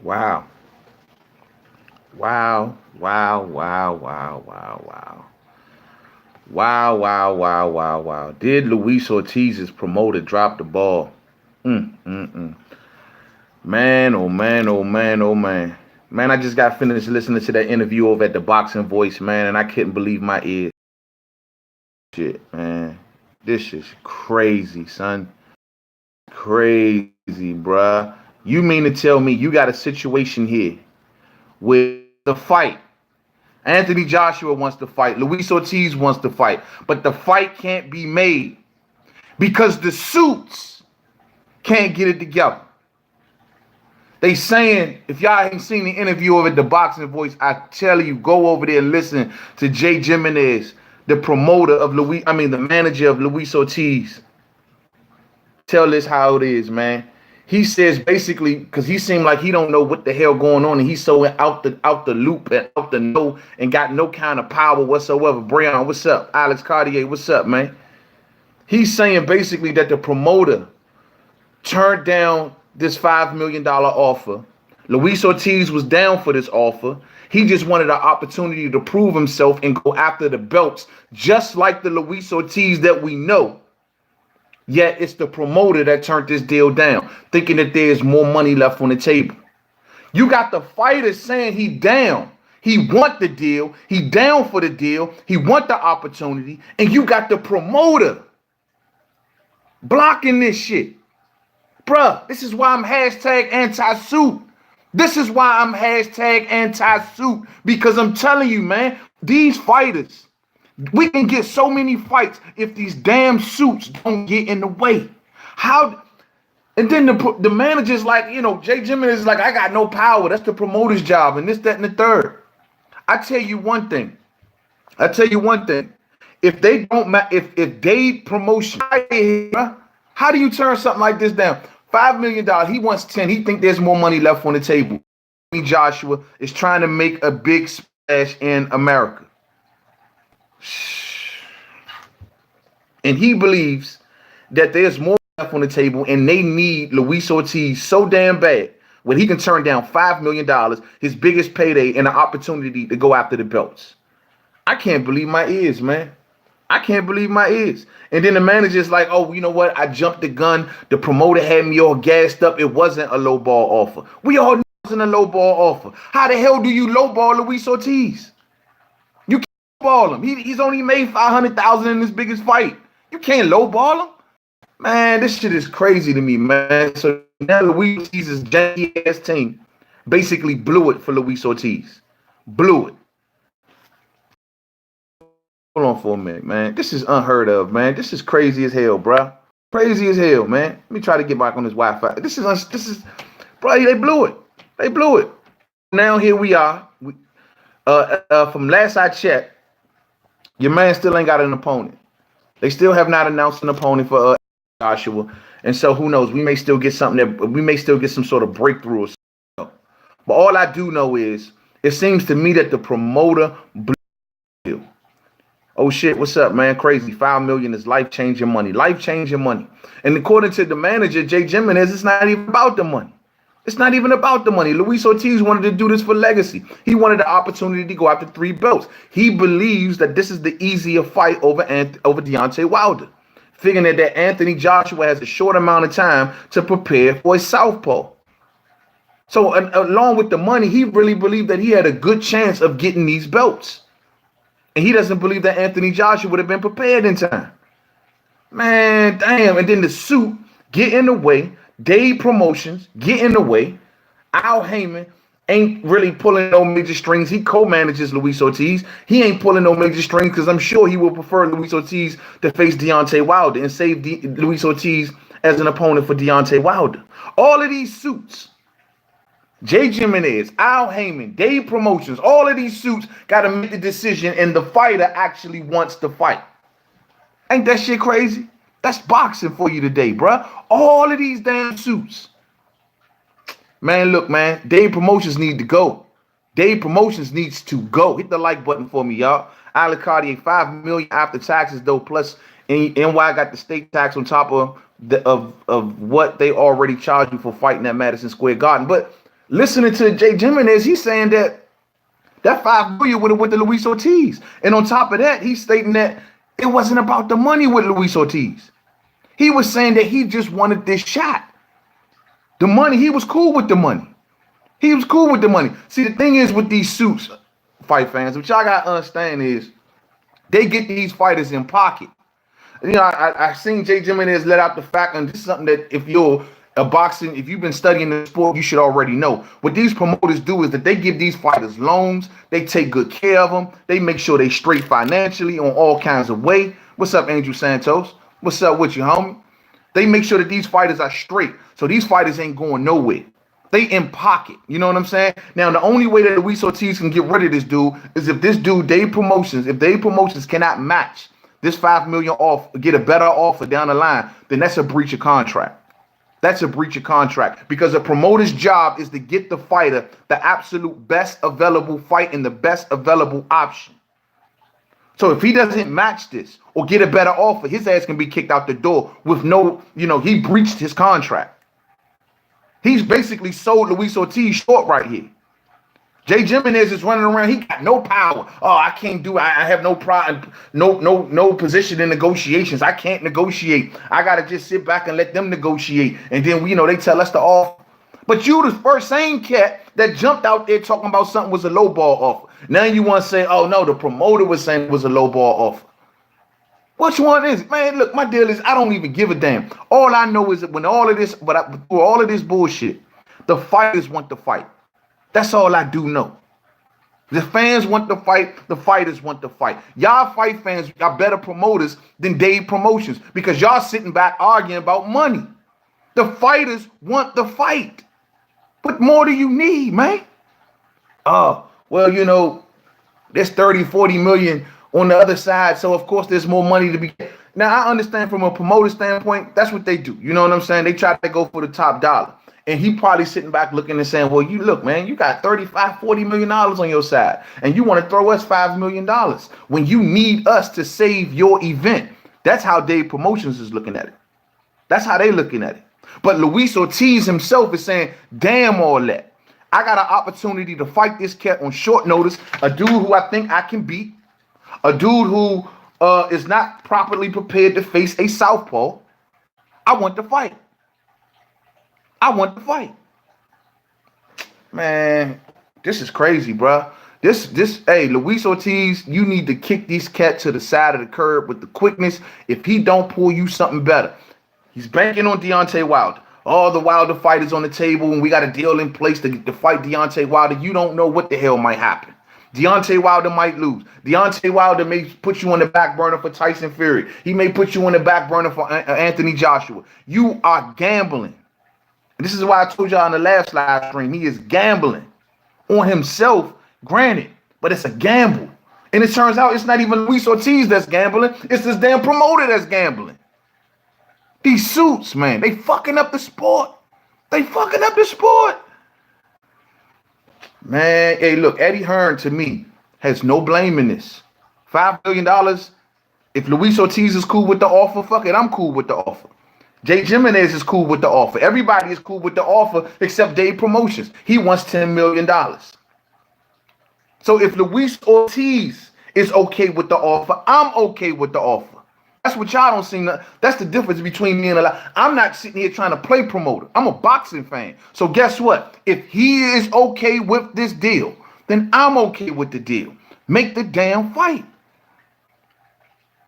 Wow. Wow. Wow. Wow. Wow. Wow. Wow. Wow. Wow. Wow. Wow. Wow. Did Luis Ortiz's promoter drop the ball? Mm. Man, oh man, oh man, oh man. Man, I just got finished listening to that interview over at the Boxing Voice, man, and I couldn't believe my ears. Shit, man. This is crazy, son. Crazy, bruh. You mean to tell me you got a situation here with the fight? Anthony Joshua wants to fight. Luis Ortiz wants to fight. But the fight can't be made because the suits can't get it together. They saying, if y'all ain't seen the interview of it, the Boxing Voice, I tell you, go over there and listen to Jay Jimenez, the promoter of the manager of Luis Ortiz. Tell this how it is, man. He says basically, because he seemed like he don't know what the hell going on, and he's so out the loop and out the know and got no kind of power whatsoever. Breon, what's up? Alex Cartier, what's up, man? He's saying basically that the promoter turned down this $5 million offer. Luis Ortiz was down for this offer. He just wanted an opportunity to prove himself and go after the belts, just like the Luis Ortiz that we know. Yet it's the promoter that turned this deal down, thinking that there's more money left on the table. You got the fighter saying he down. He want the deal. He down for the deal. He want the opportunity. And you got the promoter blocking this shit. Bruh, this is why I'm hashtag anti-suit. This is why I'm hashtag anti-suit. Because I'm telling you, man, these fighters, we can get so many fights if these damn suits don't get in the way. How? And then the manager's like, Jay Jimenez is like, I got no power. That's the promoter's job, and this, that, and the third. I tell you one thing. If they don't, if they promotion, how do you turn something like this down? $5 million. He wants 10. He think there's more money left on the table. Joshua is trying to make a big splash in America. And he believes that there's more left on the table and they need Luis Ortiz so damn bad when he can turn down $5 million, his biggest payday, and an opportunity to go after the belts. I can't believe my ears, man. I can't believe my ears. And then the manager's like, oh, you know what? I jumped the gun. The promoter had me all gassed up. It wasn't a low ball offer. We all knew it wasn't a low ball offer. How the hell do you lowball Luis Ortiz? You can't lowball him. He's only made $500,000 in his biggest fight. You can't lowball him. Man, this shit is crazy to me, man. So now Luis Ortiz's janky ass team basically blew it for Luis Ortiz. Blew it. Hold on for a minute, man. This is unheard of, man. This is crazy as hell, bro. Crazy as hell, man. Let me try to get back on this Wi-Fi. This is, bro. They blew it. They blew it. Now here we are. From last I checked, your man still ain't got an opponent. They still have not announced an opponent for Joshua, and so who knows? We may still get some sort of breakthrough or something. But all I do know is it seems to me that the promoter blew it. Oh shit, what's up, man? Crazy. $5 million is life-changing money. Life-changing money. And according to the manager, Jay Jimenez, it's not even about the money. It's not even about the money. Luis Ortiz wanted to do this for legacy. He wanted the opportunity to go after 3 belts. He believes that this is the easier fight over Deontay Wilder, figuring that Anthony Joshua has a short amount of time to prepare for a southpaw. So along with the money, he really believed that he had a good chance of getting these belts. And he doesn't believe that Anthony Joshua would have been prepared in time. Man, damn. And then the suit get in the way. Dave Promotions get in the way. Al Heyman ain't really pulling no major strings. He co-manages Luis Ortiz. He ain't pulling no major strings because I'm sure he will prefer Luis Ortiz to face Deontay Wilder and save Luis Ortiz as an opponent for Deontay Wilder. All of these suits, Jay Jimenez, Al Heyman, Dave Promotions, all of these suits got to make the decision, and the fighter actually wants to fight. Ain't that shit crazy? That's boxing for you today, bruh. All of these damn suits. Man, look, man, Dave Promotions need to go. Dave Promotions needs to go. Hit the like button for me, y'all. Alex Cartier, $5 million after taxes, though, plus NY got the state tax on top of what they already charged you for fighting at Madison Square Garden. But Listening to Jay Jimenez, he's saying that 5 million would have went to Luis Ortiz. And on top of that, he's stating that it wasn't about the money with Luis Ortiz. He was saying that he just wanted this shot. The money, he was cool with the money. He was cool with the money. See, the thing is with these suits, fight fans, what y'all gotta understand is they get these fighters in pocket. You know, I seen Jay Jimenez let out the fact, and this is something that if you're a boxing, if you've been studying the sport, you should already know. What these promoters do is that they give these fighters loans, they take good care of them, they make sure they straight financially on all kinds of way. What's up, Angel Santos? What's up with you, homie? They make sure that these fighters are straight, so these fighters ain't going nowhere. They in pocket, you know what I'm saying? Now, the only way that Luis Ortiz can get rid of this dude is if this dude, Dave Promotions, if Dave Promotions cannot match this 5 million off, get a better offer down the line, then that's a breach of contract. That's a breach of contract because a promoter's job is to get the fighter the absolute best available fight and the best available option. So if he doesn't match this or get a better offer, his ass can be kicked out the door with no, he breached his contract. He's basically sold Luis Ortiz short right here. Jay Jimenez is running around. He got no power. Oh, I can't do it. I have no pride, no position in negotiations. I can't negotiate. I gotta just sit back and let them negotiate. And then they tell us to off. But you the first same cat that jumped out there talking about something was a low ball offer. Now you want to say, oh no, the promoter was saying it was a low ball offer. Which one is it? Man, look, my deal is I don't even give a damn. All I know is that when through all of this bullshit, the fighters want to fight. That's all I do know. The fans want to fight. The fighters want to fight. Y'all fight fans are better promoters than Dave Promotions because y'all sitting back arguing about money. The fighters want the fight. What more do you need, man? Oh, well, there's 30, 40 million on the other side. So, of course, there's more money to be. Now, I understand from a promoter standpoint, that's what they do. You know what I'm saying? They try to go for the top dollar. And he probably sitting back looking and saying, well, you look, man, you got $35, $40 million on your side. And you want to throw us $5 million when you need us to save your event. That's how Dave Promotions is looking at it. That's how they looking at it. But Luis Ortiz himself is saying, damn all that. I got an opportunity to fight this cat on short notice, a dude who I think I can beat, a dude who is not properly prepared to face a southpaw. I want to fight. I want to fight. Man, this is crazy, bro. Hey, Luis Ortiz, you need to kick these cats to the side of the curb with the quickness. If he don't pull you something better, he's banking on Deontay Wilder. All the Wilder fighters on the table, and we got a deal in place to fight Deontay Wilder. You don't know what the hell might happen. Deontay Wilder might lose. Deontay Wilder may put you on the back burner for Tyson Fury. He may put you on the back burner for Anthony Joshua. You are gambling. This is why I told y'all in the last live stream, he is gambling on himself, granted, but it's a gamble. And it turns out it's not even Luis Ortiz that's gambling. It's this damn promoter that's gambling. These suits, man, they fucking up the sport. They fucking up the sport. Man, hey, look, Eddie Hearn, to me, has no blame in this. $5 billion, if Luis Ortiz is cool with the offer, fuck it, I'm cool with the offer. Jay Jimenez is cool with the offer. Everybody is cool with the offer except Dave Promotions. He wants $10 million. So if Luis Ortiz is okay with the offer, I'm okay with the offer. That's what y'all don't seem to. That's the difference between me and a lot. I'm not sitting here trying to play promoter. I'm a boxing fan. So guess what? If he is okay with this deal, then I'm okay with the deal. Make the damn fight.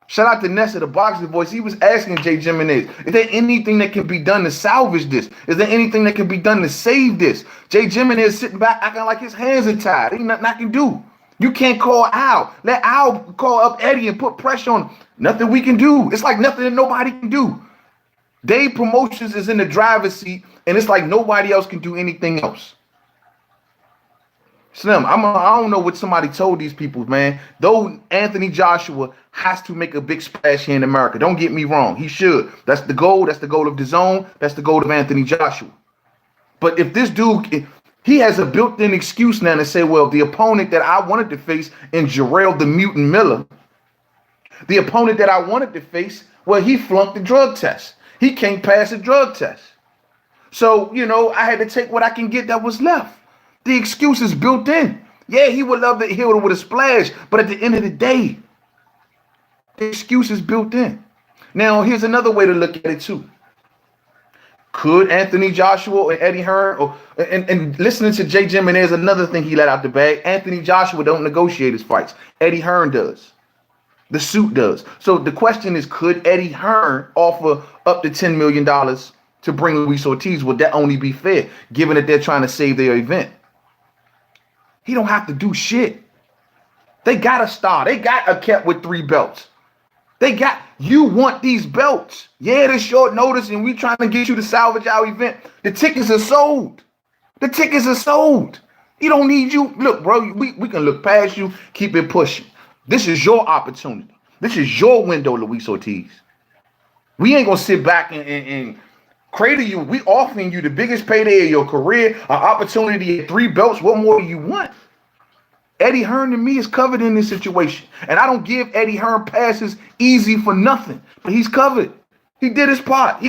Shout out to Nessa, the boxing voice. He was asking Jay Jimenez, is there anything that can be done to salvage this? Is there anything that can be done to save this? Jay Jimenez sitting back acting like his hands are tied. Ain't nothing I can do. You can't call Al. Let Al call up Eddie and put pressure on him. Nothing we can do. It's like nothing that nobody can do. Dave Promotions is in the driver's seat, and it's like nobody else can do anything else. Slim, I don't know what somebody told these people, man. Though Anthony Joshua has to make a big splash here in America. Don't get me wrong. He should. That's the goal. That's the goal of DAZN. That's the goal of Anthony Joshua. But if this dude, he has a built-in excuse now to say, well, the opponent that I wanted to face in Jarrell the Mutant Miller, the opponent that I wanted to face, well, he flunked the drug test. He can't pass a drug test. So, I had to take what I can get that was left. The excuse is built in. Yeah, he would love to hit it with a splash, but at the end of the day, the excuse is built in. Now, here's another way to look at it too. Could Anthony Joshua and Eddie Hearn, and listening to Jay Jimenez, another thing he let out the bag, Anthony Joshua don't negotiate his fights. Eddie Hearn does. The suit does. So the question is, could Eddie Hearn offer up to $10 million to bring Luis Ortiz? Would that only be fair, given that they're trying to save their event? He don't have to do shit. They got a star. They got a cat with 3 belts. You want these belts. Yeah, it's short notice and we trying to get you to salvage our event. The tickets are sold. He don't need you. Look, bro, we can look past you, keep it pushing. This is your opportunity. This is your window, Luis Ortiz. We ain't going to sit back and cradle you. We offering you the biggest payday of your career, an opportunity at 3 belts. What more do you want? Eddie Hearn to me is covered in this situation. And I don't give Eddie Hearn passes easy for nothing. But he's covered. He did his part.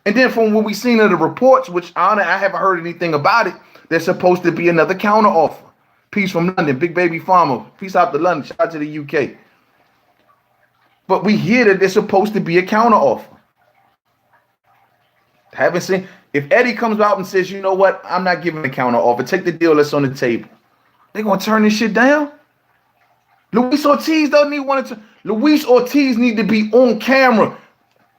And then from what we've seen of the reports, which I haven't heard anything about it, there's supposed to be another counter offer. Peace from London. Big Baby Farmer. Peace out to London. Shout out to the UK. But we hear that there's supposed to be a counter offer. Haven't seen. If Eddie comes out and says, you know what, I'm not giving a counter offer, take the deal that's on the table. They're going to turn this shit down? Luis Ortiz doesn't even want to. Luis Ortiz need to be on camera,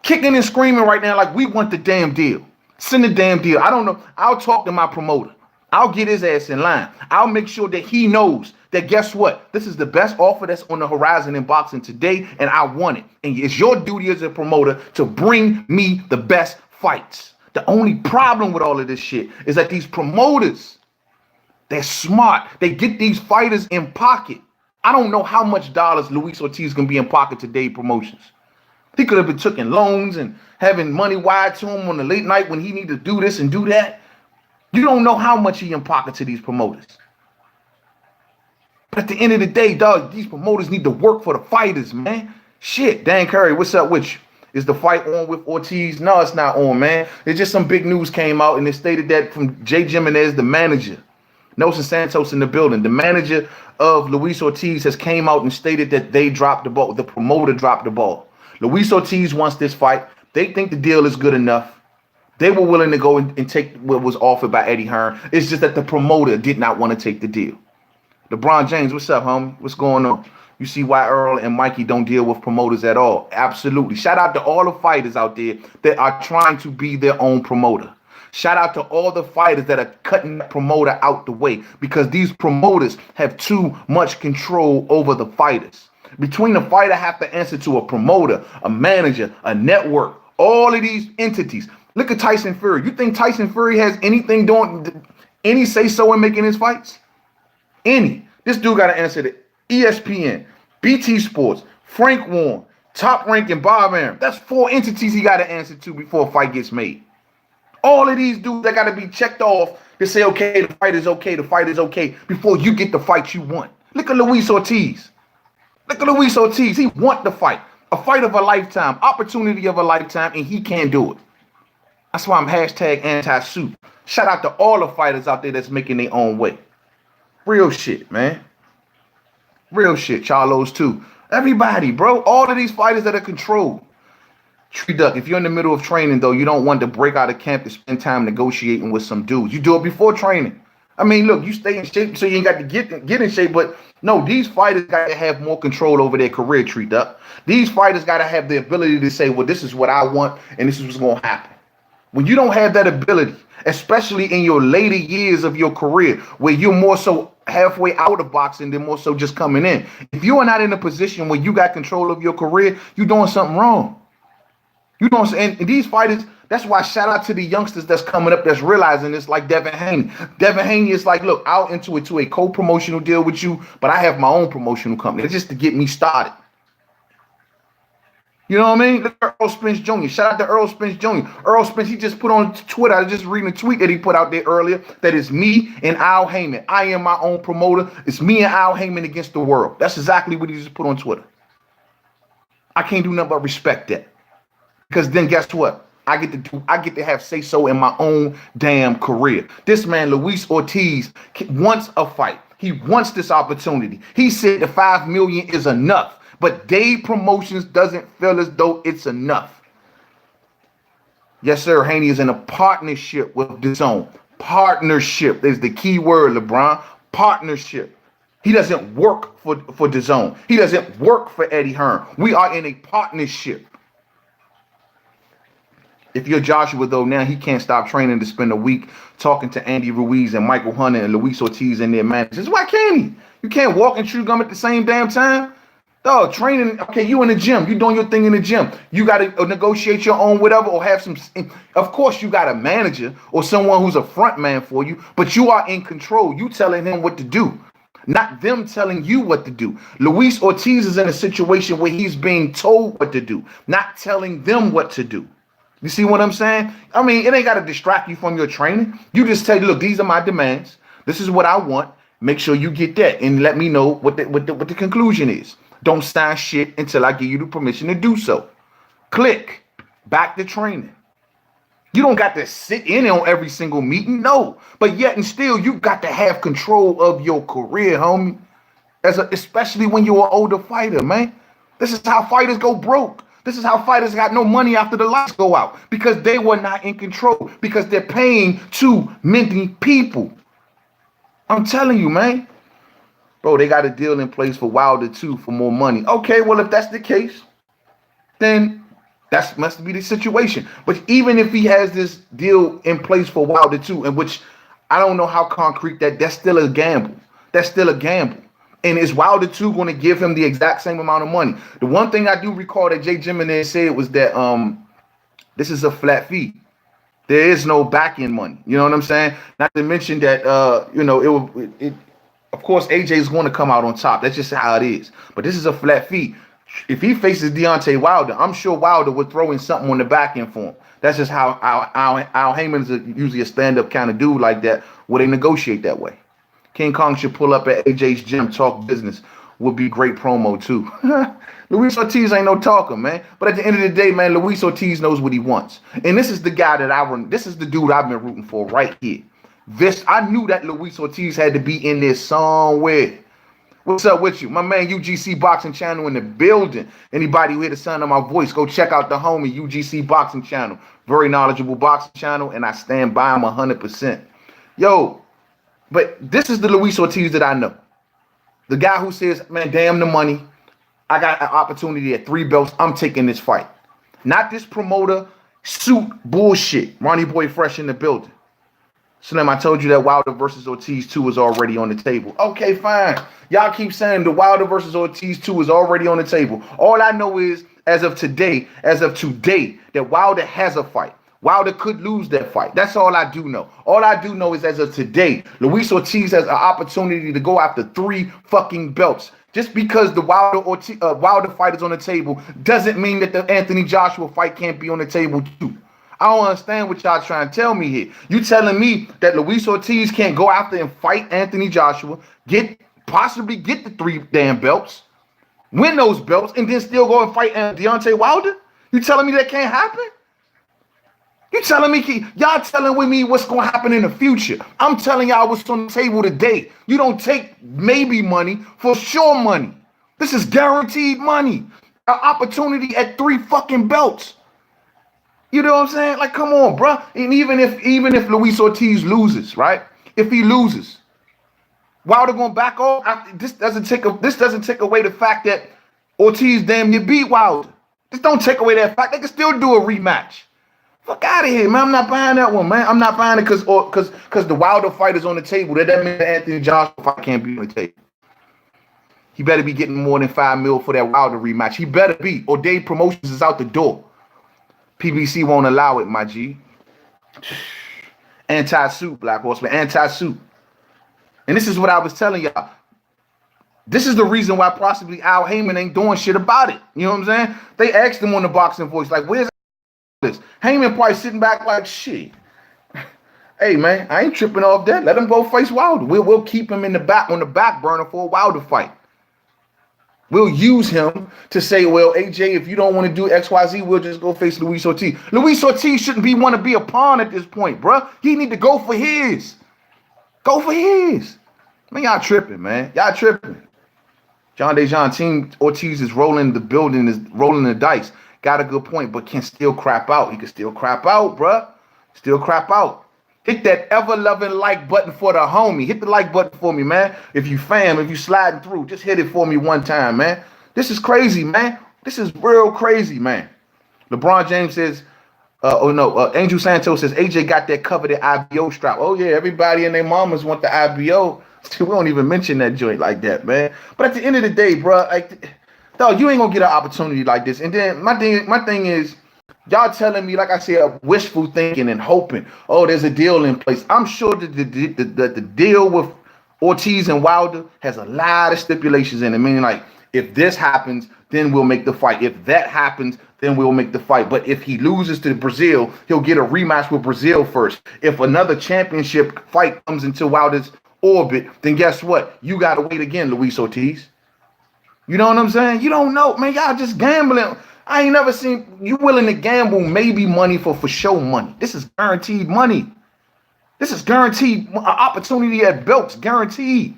kicking and screaming right now like we want the damn deal. Send the damn deal. I don't know. I'll talk to my promoter. I'll get his ass in line. I'll make sure that he knows that guess what? This is the best offer that's on the horizon in boxing today, and I want it. And it's your duty as a promoter to bring me the best fights. The only problem with all of this shit is that these promoters, they're smart. They get these fighters in pocket. I don't know how much dollars Luis Ortiz can be in pocket today promotions. He could have been taking loans and having money wired to him on the late night when he need to do this and do that. You don't know how much he in pocket to these promoters. But at the end of the day, dog, these promoters need to work for the fighters, man. Shit, Dan Curry, what's up with you? Is the fight on with Ortiz? No, it's not on, man. It's just some big news came out and it stated that from Jay Jimenez, the manager. Nelson Santos in the building. The manager of Luis Ortiz has came out and stated that they dropped the ball. The promoter dropped the ball. Luis Ortiz wants this fight. They think the deal is good enough. They were willing to go and take what was offered by Eddie Hearn. It's just that the promoter did not want to take the deal. LeBron James, what's up, homie? What's going on? You see why Earl and Mikey don't deal with promoters at all. Absolutely. Shout out to all the fighters out there that are trying to be their own promoter. Shout out to all the fighters that are cutting the promoter out the way because these promoters have too much control over the fighters. Between the fighter have to answer to a promoter, a manager, a network, all of these entities. Look at Tyson Fury. You think Tyson Fury has anything doing, any say-so in making his fights? Any. This dude got to answer to ESPN, BT Sports, Frank Warren, Top Rank, and Bob Arum. That's 4 entities he got to answer to before a fight gets made. All of these dudes that got to be checked off to say, okay, the fight is okay before you get the fight you want. Look at Luis Ortiz. He want the fight. A fight of a lifetime, opportunity of a lifetime, and he can't do it. That's why I'm hashtag anti-suit. Shout out to all the fighters out there that's making their own way. Real shit, man. Real shit. Charlos too. Everybody, bro. All of these fighters that are controlled. Tree Duck, if you're in the middle of training, though, you don't want to break out of camp to spend time negotiating with some dudes. You do it before training. I mean, look, you stay in shape so you ain't got to get in shape. But no, these fighters got to have more control over their career, Tree Duck. These fighters got to have the ability to say, well, this is what I want and this is what's going to happen. When you don't have that ability, especially in your later years of your career, where you're more so halfway out of boxing than more so just coming in. If you are not in a position where you got control of your career, you're doing something wrong. You know what I'm saying? And these fighters, that's why shout out to the youngsters that's coming up that's realizing this, like Devin Haney. Devin Haney is like, look, I'll enter into a co-promotional deal with you, but I have my own promotional company. It's just to get me started. You know what I mean? Look at Earl Spence Jr. Shout out to Earl Spence Jr. Earl Spence, he just put on Twitter, I was just reading a tweet that he put out there earlier, that is me and Al Heyman. I am my own promoter. It's me and Al Heyman against the world. That's exactly what he just put on Twitter. I can't do nothing but respect that. Because then guess what? I get to have say so in my own damn career. This man, Luis Ortiz, wants a fight. He wants this opportunity. He said the 5 million is enough, but Dave Promotions doesn't feel as though it's enough. Yes, sir. Haney is in a partnership with DAZN. Partnership is the key word, LeBron. Partnership. He doesn't work for DAZN. He doesn't work for Eddie Hearn. We are in a partnership. If you're Joshua, though, now he can't stop training to spend a week talking to Andy Ruiz and Michael Hunter and Luis Ortiz and their managers. Why can't he? You can't walk and chew gum at the same damn time? Dog, training, okay, you in the gym. You doing your thing in the gym. You got to negotiate your own whatever or have some. Of course, you got a manager or someone who's a front man for you, but you are in control. You telling him what to do, not them telling you what to do. Luis Ortiz is in a situation where he's being told what to do, not telling them what to do. You see what I'm saying? I mean, it ain't got to distract you from your training. You just tell you, look, these are my demands. This is what I want. Make sure you get that and let me know what the conclusion is. Don't sign shit until I give you the permission to do so. Click. Back to training. You don't got to sit in on every single meeting. No. But yet and still, you got to have control of your career, homie. Especially when you're an older fighter, man. This is how fighters go broke. This is how fighters got no money after the lights go out, because they were not in control, because they're paying too many people. I'm telling you, man. Bro, they got a deal in place for Wilder too for more money. Okay, well, if that's the case, then that must be the situation. But even if he has this deal in place for Wilder too, in which I don't know how concrete that's still a gamble. That's still a gamble. And is Wilder 2 going to give him the exact same amount of money? The one thing I do recall that Jay Jimenez said was that this is a flat fee. There is no back-end money. You know what I'm saying? Not to mention that, of course, AJ is going to come out on top. That's just how it is. But this is a flat fee. If he faces Deontay Wilder, I'm sure Wilder would throw in something on the back end for him. That's just how Al Heyman's usually a stand-up kind of dude like that, where they negotiate that way. King Kong should pull up at AJ's gym, talk business. Would be great promo too. Luis Ortiz ain't no talker, man. But at the end of the day, man, Luis Ortiz knows what he wants. And this is the guy that this is the dude I've been rooting for right here. I knew that Luis Ortiz had to be in there somewhere. What's up with you? My man UGC Boxing Channel in the building. Anybody who hear the sound of my voice, go check out the homie UGC Boxing Channel. Very knowledgeable boxing channel, and I stand by him 100%. Yo, but this is the Luis Ortiz that I know. The guy who says, man, damn the money. I got an opportunity at 3 belts. I'm taking this fight. Not this promoter suit bullshit. Ronnie Boy Fresh in the building. Slim, I told you that Wilder versus Ortiz 2 is already on the table. Okay, fine. Y'all keep saying the Wilder versus Ortiz 2 is already on the table. All I know is, as of today, that Wilder has a fight. Wilder could lose that fight. That's all I do know. All I do know is, as of today, Luis Ortiz has an opportunity to go after 3 fucking belts. Just because the Wilder fight is on the table doesn't mean that the Anthony Joshua fight can't be on the table too. I don't understand what y'all trying to tell me here. You telling me that Luis Ortiz can't go out there and fight Anthony Joshua, possibly get the 3 damn belts, win those belts, and then still go and fight Deontay Wilder? You telling me that can't happen? You telling me, y'all telling me what's going to happen in the future. I'm telling y'all what's on the table today. You don't take maybe money for sure money. This is guaranteed money. An opportunity at 3 fucking belts. You know what I'm saying? Like, come on, bro. And even if Luis Ortiz loses, right? If he loses, Wilder gonna back off. This doesn't take away the fact that Ortiz damn near beat Wilder. This don't take away that fact. They can still do a rematch. Fuck out of here, man. I'm not buying that one, man. I'm not buying it because the Wilder fight is on the table. That doesn't mean the Anthony Joshua fight can't be on the table. He better be getting more than $5 million for that Wilder rematch. He better be, or Dave Promotions is out the door. PBC won't allow it, my G. Anti-suit, Black Horseman. Anti-suit. And this is what I was telling y'all. This is the reason why possibly Al Heyman ain't doing shit about it. You know what I'm saying? They asked him on the Boxing Voice, like, where's this? Heyman probably sitting back like, shit. Hey, man, I ain't tripping off that. Let him go face Wilder. We'll keep him on the back burner for a Wilder fight. We'll use him to say, well, AJ, if you don't want to do XYZ, we'll just go face Luis Ortiz. Luis Ortiz shouldn't want to be a pawn at this point, bro. He need to go for his. Go for his. Man, y'all tripping, man. Y'all tripping. John DeJohn, Team Ortiz is rolling the building, is rolling the dice. Got a good point, but can still crap out. He can still crap out, bro. Still crap out. Hit that ever-loving like button for the homie. Hit the like button for me, man. If you sliding through, just hit it for me one time, man. This is crazy, man. This is real crazy, man. LeBron James says, Angel Santos says, AJ got that coveted IBO strap. Oh, yeah, everybody and their mamas want the IBO. We don't even mention that joint like that, man. But at the end of the day, bro, like, dog, you ain't going to get an opportunity like this. And then my thing is, y'all telling me, like I said, wishful thinking and hoping, oh, there's a deal in place. I'm sure that the deal with Ortiz and Wilder has a lot of stipulations in it, meaning like, if this happens, then we'll make the fight. If that happens, then we'll make the fight. But if he loses to Brazil, he'll get a rematch with Brazil first. If another championship fight comes into Wilder's orbit, then guess what? You got to wait again, Luis Ortiz. You know what I'm saying? You don't know, man. Y'all just gambling. I ain't never seen you willing to gamble maybe money for show money. This is guaranteed money. This is guaranteed opportunity at belts, guaranteed.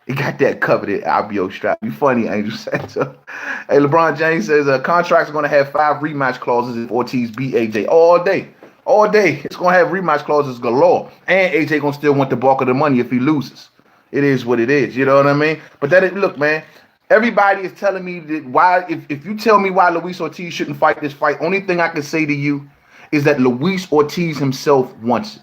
He got that coveted IBO strap. You funny, Angel Santos. Hey, LeBron James says contracts are going to have 5 rematch clauses if Ortiz beat AJ all day. All day. It's going to have rematch clauses galore. And AJ going to still want the bulk of the money if he loses. It is what it is. You know what I mean? But look, man. Everybody is telling me that why, if you tell me why Luis Ortiz shouldn't fight this fight, only thing I can say to you is that Luis Ortiz himself wants it.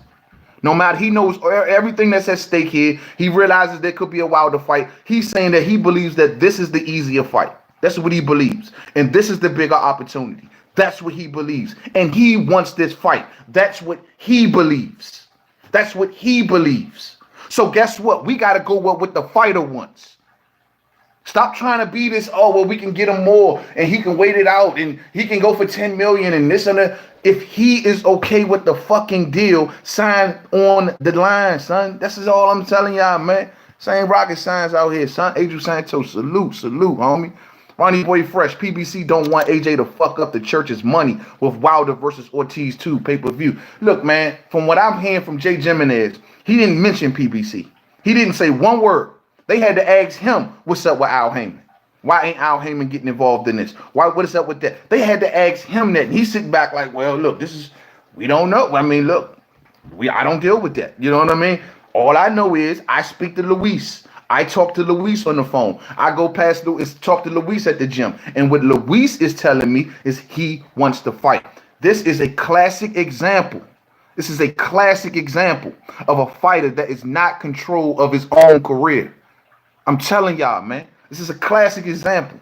No matter, he knows everything that's at stake here. He realizes there could be a Wilder fight. He's saying that he believes that this is the easier fight. That's what he believes. And this is the bigger opportunity. That's what he believes. And he wants this fight. That's what he believes. That's what he believes. So guess what? We got to go with what the fighter wants. Stop trying to be this, oh, well, we can get him more and he can wait it out and he can go for 10 million and this and that. If he is okay with the fucking deal, sign on the line, son. This is all I'm telling y'all, man. Same rocket science out here, son. Adrian Santos, salute, homie. Ronnie Boy Fresh, PBC don't want AJ to fuck up the church's money with Wilder versus Ortiz 2 pay-per-view. Look, man, from what I'm hearing from Jay Jimenez, he didn't mention PBC. He didn't say one word. They had to ask him, what's up with Al Heyman? Why ain't Al Heyman getting involved in this? What is up with that? They had to ask him that. And he's sitting back like, well, look, we don't know. I mean, look, I don't deal with that. You know what I mean? All I know is I speak to Luis. I talk to Luis on the phone. I go past Luis, talk to Luis at the gym. And what Luis is telling me is he wants to fight. This is a classic example. This is a classic example of a fighter that is not control of his own career. I'm telling y'all, man, this is a classic example.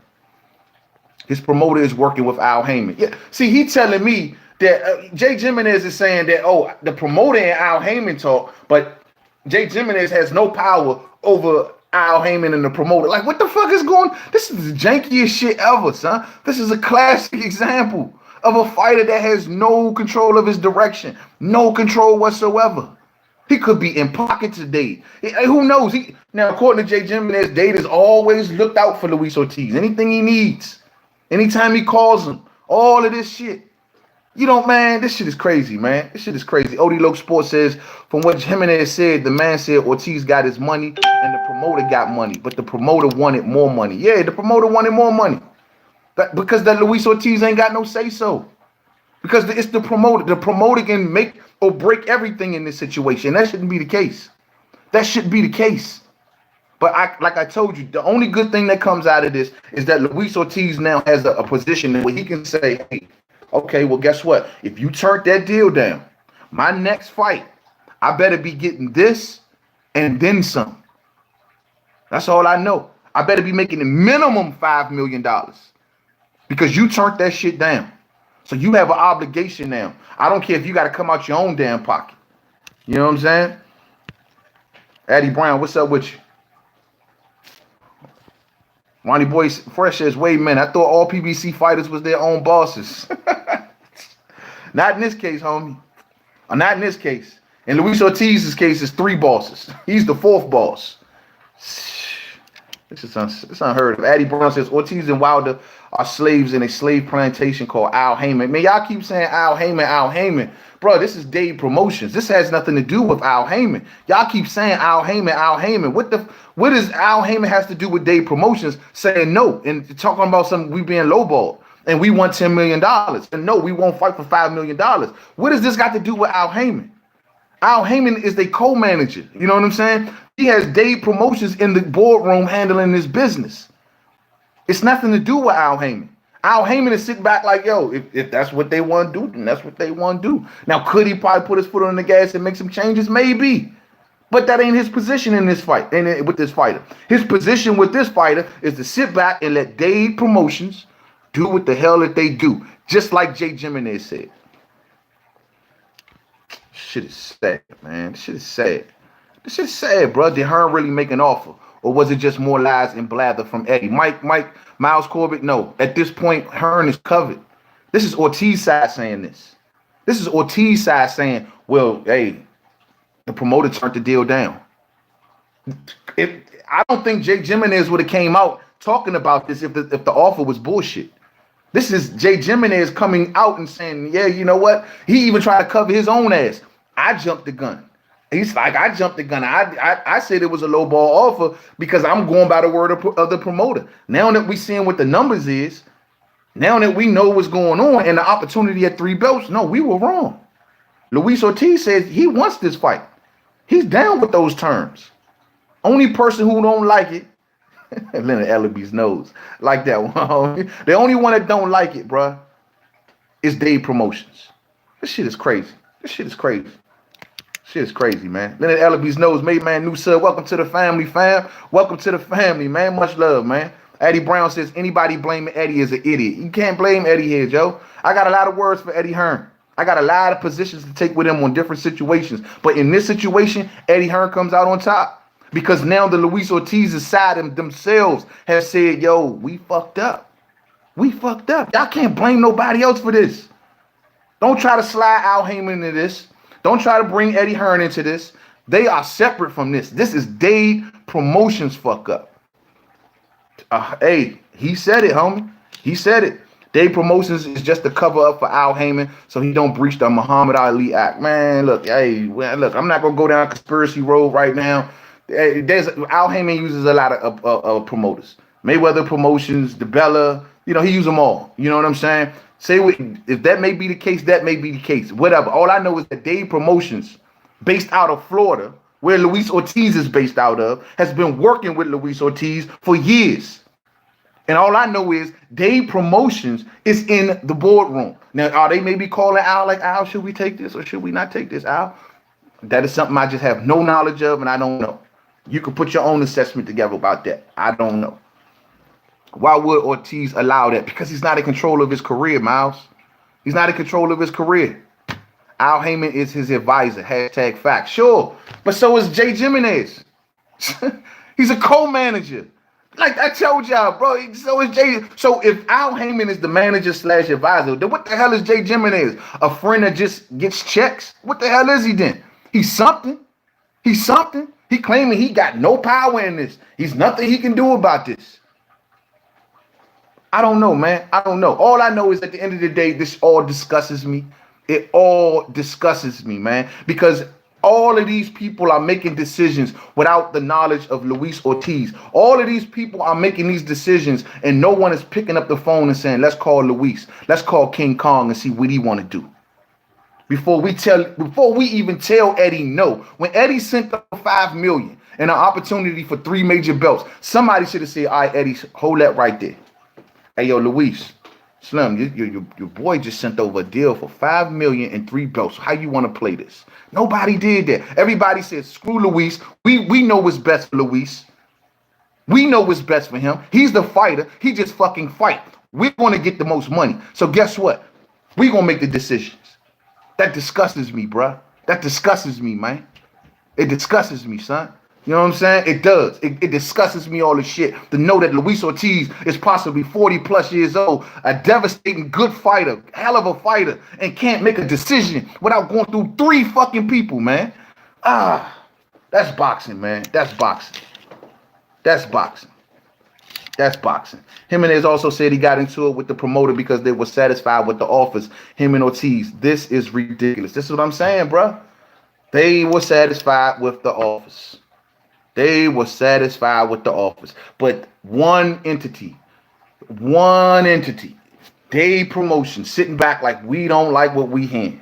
His promoter is working with Al Heyman. Yeah, see, he telling me that Jay Jimenez is saying that, oh, the promoter and Al Heyman talk, but Jay Jimenez has no power over Al Heyman and the promoter. Like, what the fuck is going on? This is the jankiest shit ever, son. This is a classic example of a fighter that has no control of his direction, no control whatsoever. He could be in pocket today. Who knows? Now, according to Jay Jimenez, Dade has always looked out for Luis Ortiz. Anything he needs, anytime he calls him, all of this shit. You know, man, this shit is crazy, man. This shit is crazy. Odie Loke Sports says, from what Jimenez said, the man said Ortiz got his money and the promoter got money, but the promoter wanted more money. Yeah, the promoter wanted more money. Because that Luis Ortiz ain't got no say-so. Because it's the promoter. The promoter can make or break everything in this situation. That shouldn't be the case. That shouldn't be the case. But like I told you, the only good thing that comes out of this is that Luis Ortiz now has a position where he can say, hey, okay, well, guess what? If you turned that deal down, my next fight, I better be getting this and then some. That's all I know. I better be making a minimum $5 million because you turned that shit down. So you have an obligation now. I don't care if you got to come out your own damn pocket. You know what I'm saying? Addie Brown, what's up with you? Ronnie Boy Fresh says, wait a minute, I thought all PBC fighters was their own bosses. Not in this case, homie. Not in this case. In Luis Ortiz's case, it's 3 bosses. He's the 4th boss. It's unheard of. Addy Brown says Ortiz and Wilder are slaves in a slave plantation called Al Heyman. Man, y'all keep saying Al Heyman, Al Heyman. Bro, this is Dave Promotions. This has nothing to do with Al Heyman. Y'all keep saying Al Heyman, Al Heyman. What does Al Heyman has to do with Dave Promotions saying no and talking about something we being lowballed and we want $10 million and no, we won't fight for $5 million. What does this got to do with Al Heyman? Al Heyman is the co-manager. You know what I'm saying? He has Dave Promotions in the boardroom handling his business. It's nothing to do with Al Heyman. Al Heyman is sitting back like, yo, if that's what they want to do, then that's what they want to do. Now, could he probably put his foot on the gas and make some changes? Maybe. But that ain't his position in this fight, with this fighter. His position with this fighter is to sit back and let Dave Promotions do what the hell that they do. Just like Jay Jimenez said. Shit is sad, man. This shit is sad. This shit is sad, bro. Did Hearn really make an offer? Or was it just more lies and blather from Eddie? Miles Corbett, no. At this point, Hearn is covered. This is Ortiz side saying this. This is Ortiz side saying, well, hey, the promoter turned the deal down. I don't think Jay Jimenez would have came out talking about this if the offer was bullshit. This is Jay Jimenez coming out and saying, yeah, you know what? He even tried to cover his own ass. I jumped the gun. He's like, I jumped the gun. I said it was a low ball offer because I'm going by the word of the promoter. Now that we seeing what the numbers is, now that we know what's going on and the opportunity at 3 belts, no, we were wrong. Luis Ortiz says he wants this fight. He's down with those terms. Only person who don't like it, Leonard Ellaby's nose, like that one. The only one that don't like it, bruh, is Dave Promotions. This shit is crazy. This shit is crazy. Shit is crazy, man. Leonard Ellaby's nose, made man, new sub. Welcome to the family, fam. Welcome to the family, man. Much love, man. Eddie Brown says anybody blaming Eddie is an idiot. You can't blame Eddie here, Joe. I got a lot of words for Eddie Hearn. I got a lot of positions to take with him on different situations. But in this situation, Eddie Hearn comes out on top. Because now the Luis Ortiz's side themselves have said, yo, we fucked up. We fucked up. Y'all can't blame nobody else for this. Don't try to slide Al Heyman into this. Don't try to bring Eddie Hearn into this. They are separate from this. This is Dave Promotions fuck up. Hey, he said it, homie. He said it. Dave Promotions is just a cover up for Al Heyman so he don't breach the Muhammad Ali Act. Man, look, look, I'm not going to go down conspiracy road right now. Al Heyman uses a lot of promoters. Mayweather Promotions, DeBella, he uses them all. You know what I'm saying? If that may be the case, that may be the case. Whatever. All I know is that Dave Promotions, based out of Florida, where Luis Ortiz is based out of, has been working with Luis Ortiz for years. And all I know is Dave Promotions is in the boardroom. Now, are they maybe calling Al like, Al, should we take this or should we not take this, Al? That is something I just have no knowledge of and I don't know. You can put your own assessment together about that. I don't know. Why would Ortiz allow that? Because he's not in control of his career, Miles. He's not in control of his career. Al Heyman is his advisor. Hashtag fact. Sure. But so is Jay Jimenez. He's a co-manager. Like I told y'all, bro. So is Jay. So if Al Heyman is the manager / advisor, then what the hell is Jay Jimenez? A friend that just gets checks? What the hell is he then? He's something. He's something. He claiming he got no power in this. He's nothing he can do about this. I don't know, man. I don't know. All I know is at the end of the day, this all disgusts me. It all disgusts me, man. Because all of these people are making decisions without the knowledge of Luis Ortiz. All of these people are making these decisions and no one is picking up the phone and saying, let's call Luis. Let's call King Kong and see what he want to do. Before we even tell Eddie no. When Eddie sent the $5 million and an opportunity for 3 major belts, somebody should have said, all right, Eddie, hold that right there. Hey, yo, Luis, Slim, your boy just sent over a deal for $5 million and 3 belts. How you want to play this? Nobody did that. Everybody said, screw Luis. We know what's best for Luis. We know what's best for him. He's the fighter. He just fucking fight. We're going to get the most money. So guess what? We're going to make the decisions. That disgusts me, bruh. That disgusts me, man. It disgusts me, son. You know what I'm saying? It does. It disgusts me all the shit to know that Luis Ortiz is possibly 40 plus years old, a devastating good fighter, hell of a fighter, and can't make a decision without going through 3 fucking people, man. That's boxing, man. That's boxing. That's boxing. That's boxing. Jimenez also said he got into it with the promoter because they were satisfied with the offers. Him and Ortiz. This is ridiculous. This is what I'm saying, bro. They were satisfied with the offers. They were satisfied with the offers. But one entity, Dave Promotion, sitting back like we don't like what we hear.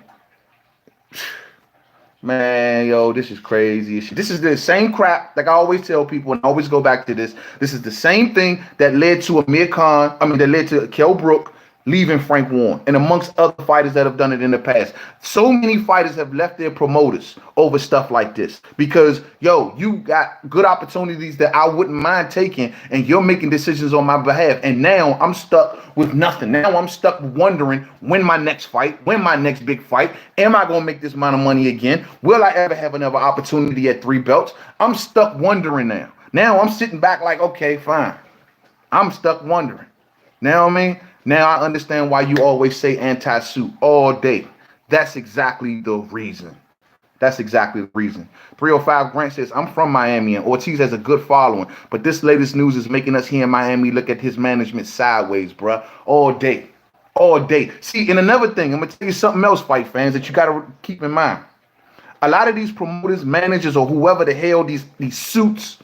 Man, yo, this is crazy. This is the same crap, like I always tell people, and I always go back to this. This is the same thing that led to Amir Khan, that led to Kell Brook leaving Frank Warren, and amongst other fighters that have done it in the past. So many fighters have left their promoters over stuff like this because, yo, you got good opportunities that I wouldn't mind taking, and you're making decisions on my behalf. And now I'm stuck with nothing. Now I'm stuck wondering when my next fight, when my next big fight, am I going to make this amount of money again? Will I ever have another opportunity at 3 belts? I'm stuck wondering now. Now I'm sitting back like, okay, fine. I'm stuck wondering. Now, now I understand why you always say anti-suit all day. That's exactly the reason. That's exactly the reason. 305 Grant says, I'm from Miami and Ortiz has a good following, but this latest news is making us here in Miami look at his management sideways, bruh. All day. All day. See, and another thing, I'm going to tell you something else, fight fans, that you got to keep in mind. A lot of these promoters, managers, or whoever the hell these suits,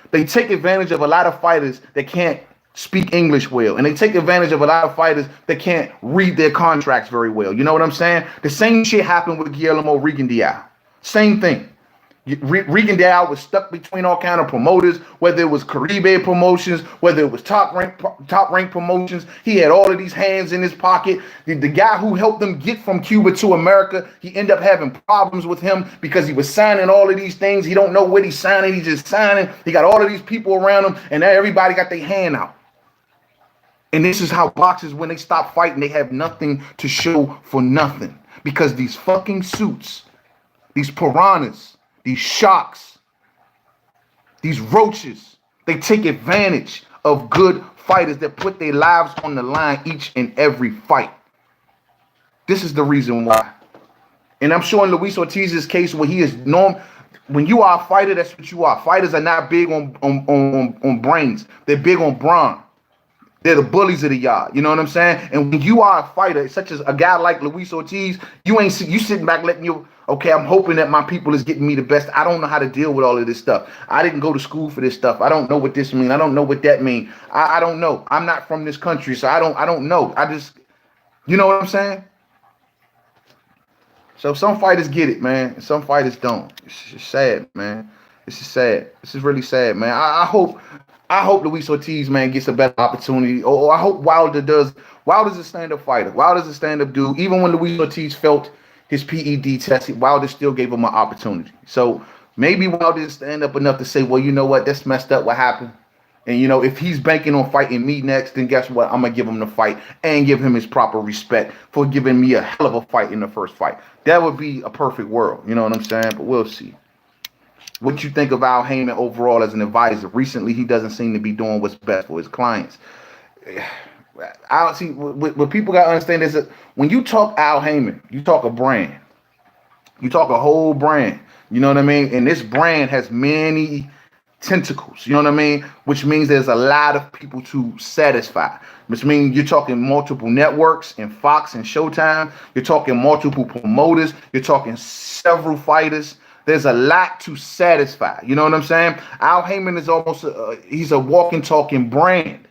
they take advantage of a lot of fighters that can't speak English well, and they take advantage of a lot of fighters that can't read their contracts very well. You know what I'm saying? The same shit happened with Guillermo Rigondeaux. Same thing. Rigondeaux was stuck between all kind of promoters, whether it was Caribe Promotions, whether it was top rank promotions. He had all of these hands in his pocket. The guy who helped them get from Cuba to America, he ended up having problems with him because he was signing all of these things. He don't know what he's signing. He's just signing. He got all of these people around him, and now everybody got their hand out. And this is how boxers, when they stop fighting, they have nothing to show for nothing. Because these fucking suits, these piranhas, these sharks, these roaches, they take advantage of good fighters that put their lives on the line each and every fight. This is the reason why. And I'm sure in Luis Ortiz's case, where he is known, when you are a fighter, that's what you are. Fighters are not big on brains. They're big on brawn. They're the bullies of the yard. You know what I'm saying? And when you are a fighter, such as a guy like Luis Ortiz, you sitting back letting you, okay, I'm hoping that my people is getting me the best. I don't know how to deal with all of this stuff. I didn't go to school for this stuff. I don't know what this means. I don't know what that means. I don't know. I'm not from this country, so I don't know. I just, you know what I'm saying? So some fighters get it, man, and some fighters don't. It's just sad, man. This is sad. This is really sad, man. I hope Luis Ortiz, man, gets a better opportunity. Or I hope Wilder does. Wilder's a stand-up fighter. Wilder's a stand-up dude. Even when Luis Ortiz felt his PED test, Wilder still gave him an opportunity. So maybe Wilder stand up enough to say, well, you know what? That's messed up what happened. And, you know, if he's banking on fighting me next, then guess what? I'm going to give him the fight and give him his proper respect for giving me a hell of a fight in the first fight. That would be a perfect world. You know what I'm saying? But we'll see. What you think of Al Heyman overall as an advisor? Recently, he doesn't seem to be doing what's best for his clients. I don't see what people got to understand is that when you talk Al Heyman, you talk a brand. You talk a whole brand. You know what I mean? And this brand has many tentacles. You know what I mean? Which means there's a lot of people to satisfy. Which means you're talking multiple networks and Fox and Showtime. You're talking multiple promoters. You're talking several fighters. There's a lot to satisfy. You know what I'm saying? Al Heyman is almost, he's a walking, talking brand.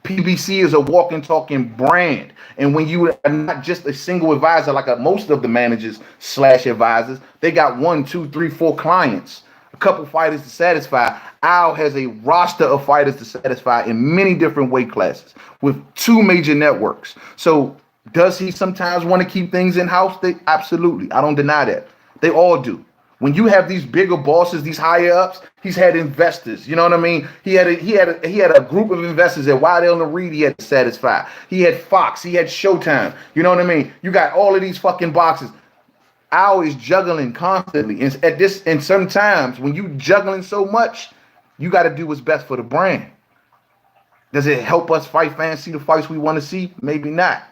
PBC is a walking, talking brand. And when you are not just a single advisor, like most of the managers / advisors, they got 1, 2, 3, 4 clients, a couple fighters to satisfy. Al has a roster of fighters to satisfy in many different weight classes with 2 major networks. So does he sometimes want to keep things in-house? Absolutely. I don't deny that. They all do. When you have these bigger bosses, these higher ups, he's had investors. You know what I mean? He had a group of investors that Waddell and Reed he had to satisfy. He had Fox. He had Showtime. You know what I mean? You got all of these fucking boxes. Al is juggling constantly, and sometimes when you juggling so much, you got to do what's best for the brand. Does it help us fight fans see the fights we want to see? Maybe not.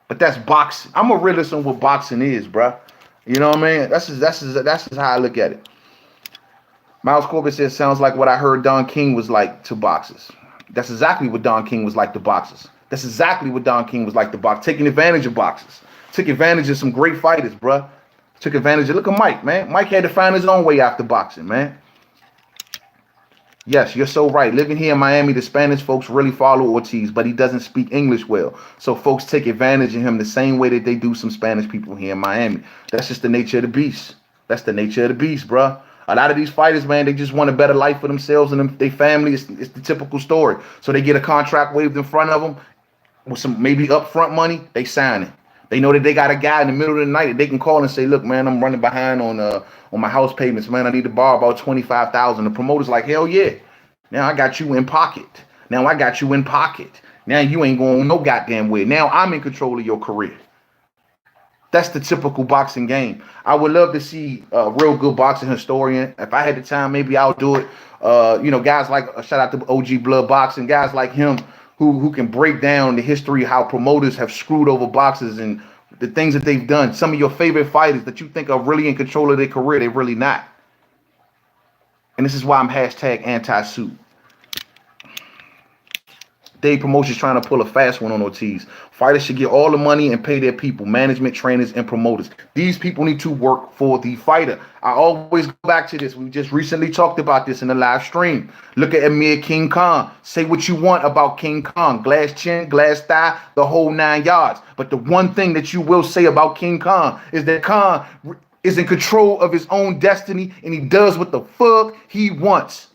But that's boxing. I'm a realist on what boxing is, bruh. You know what I mean? That's just how I look at it. Miles Corbett says, sounds like what I heard Don King was like to boxers. That's exactly what Don King was like to boxers. That's exactly what Don King was like to box, taking advantage of boxers. Took advantage of some great fighters, bruh. Took advantage of, look at Mike, man. Mike had to find his own way after boxing, man. Yes, you're so right. Living here in Miami, the Spanish folks really follow Ortiz, but he doesn't speak English well. So folks take advantage of him the same way that they do some Spanish people here in Miami. That's just the nature of the beast. That's the nature of the beast, bruh. A lot of these fighters, man, they just want a better life for themselves and their family. It's the typical story. So they get a contract waved in front of them with some maybe upfront money. They sign it. They know that they got a guy in the middle of the night that they can call and say, look, man, I'm running behind on my house payments, man. I need to borrow about $25,000. The promoter's like, hell yeah. Now I got you in pocket. Now I got you in pocket. Now you ain't going no goddamn way. Now I'm in control of your career. That's the typical boxing game. I would love to see a real good boxing historian. If I had the time, maybe I'll do it. Guys like, shout out to OG Blood Boxing, guys like him who can break down the history of how promoters have screwed over boxers and the things that they've done. Some of your favorite fighters that you think are really in control of their career, they're really not. And this is why I'm hashtag anti-suit. Dave Promotions trying to pull a fast one on Ortiz. Fighters should get all the money and pay their people, management, trainers, and promoters. These people need to work for the fighter. I always go back to this. We just recently talked about this in the live stream. Look at Amir King Khan. Say what you want about King Khan. Glass chin, glass thigh, the whole 9 yards. But the one thing that you will say about King Khan is that Khan is in control of his own destiny and he does what the fuck he wants.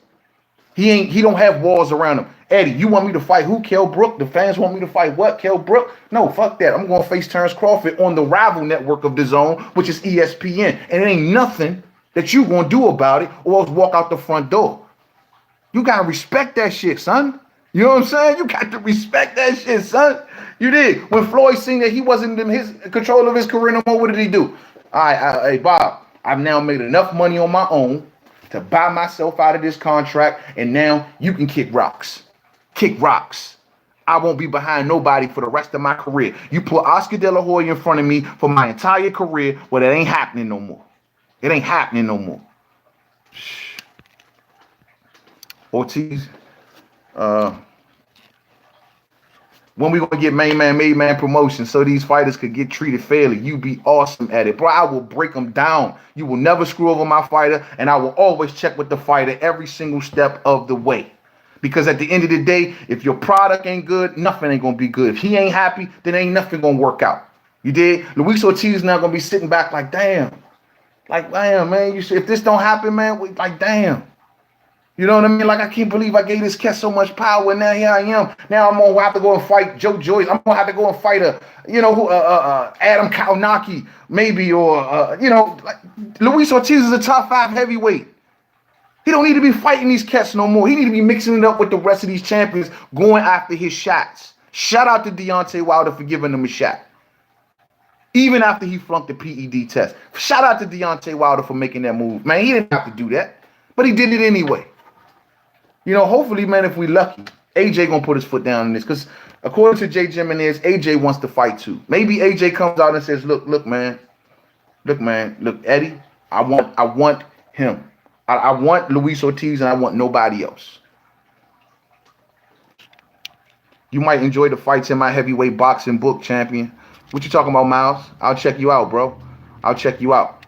He don't have walls around him. Eddie, you want me to fight who? Kell Brook? The fans want me to fight what? Kell Brook? No, fuck that. I'm going to face Terrence Crawford on the rival network of DAZN, which is ESPN. And it ain't nothing that you going to do about it or else walk out the front door. You got to respect that shit, son. You know what I'm saying? You got to respect that shit, son. You did. When Floyd seen that he wasn't in his control of his career no more, what did he do? All right, hey, Bob, I've now made enough money on my own to buy myself out of this contract, and now you can kick rocks. Kick rocks. I won't be behind nobody for the rest of my career. You put Oscar De La Hoya in front of me for my entire career, well, it ain't happening no more. It ain't happening no more. Ortiz, when we gonna get main man, made man promotion so these fighters could get treated fairly? You be awesome at it, bro. I will break them down. You will never screw over my fighter, and I will always check with the fighter every single step of the way. Because at the end of the day, if your product ain't good, nothing ain't gonna be good. If he ain't happy, then ain't nothing gonna work out. You did? Luis Ortiz is now gonna be sitting back like, damn, man. If this don't happen, man, like, damn. You know what I mean? Like, I can't believe I gave this cat so much power, and now here I am. Now I'm gonna have to go and fight Joe Joyce. I'm gonna have to go and fight Adam Kaunaki, maybe, or like Luis Ortiz is a top 5 heavyweight. He don't need to be fighting these cats no more. He need to be mixing it up with the rest of these champions, going after his shots. Shout out to Deontay Wilder for giving him a shot, even after he flunked the PED test. Shout out to Deontay Wilder for making that move. Man, he didn't have to do that, but he did it anyway. You know, hopefully, man, if we lucky, AJ gonna put his foot down in this, because according to Jay Jimenez, AJ wants to fight too. Maybe AJ comes out and says, look, Eddie, I want him. I want Luis Ortiz, and I want nobody else. You might enjoy the fights in my heavyweight boxing book, champion. What you talking about, Miles? I'll check you out, bro. I'll check you out.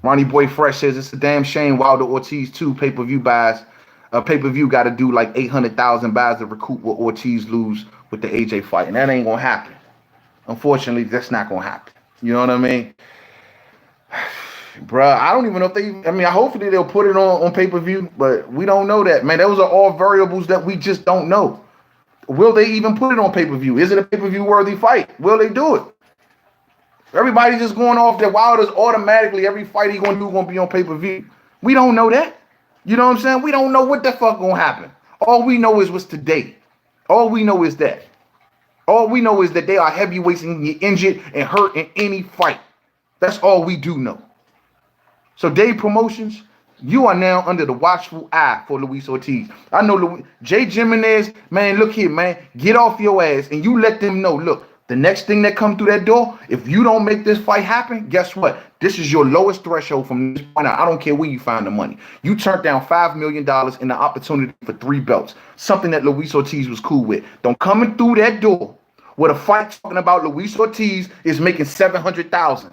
Ronnie Boy Fresh says it's a damn shame Wilder Ortiz 2 pay-per-view buys. Pay-per-view got to do like 800,000 buys to recoup what Ortiz lose with the AJ fight, and that ain't gonna happen. Unfortunately, that's not gonna happen. You know what I mean? Bruh, I don't even know if hopefully they'll put it on pay-per-view, but we don't know that, man. Those are all variables that we just don't know. Will they even put it on pay-per-view? Is it a pay-per-view worthy fight? Will they do it? Everybody's just going off that Wilder's automatically every fight he gonna do gonna be on pay-per-view. We don't know that. You know what I'm saying? We don't know what the fuck gonna happen. All we know is what's today. All we know is that. All we know is that they are heavyweights and get injured and hurt in any fight. That's all we do know. So Dave Promotions, you are now under the watchful eye for Luis Ortiz. I know Jay Jimenez, man, look here, man. Get off your ass and you let them know, look, The next thing that come through that door, if you don't make this fight happen, guess what? This is your lowest threshold from this point out. I don't care where you find the money. You turned down $5 million in the opportunity for 3 belts, something that Luis Ortiz was cool with. Don't come in through that door with a fight talking about Luis Ortiz is making $700,000.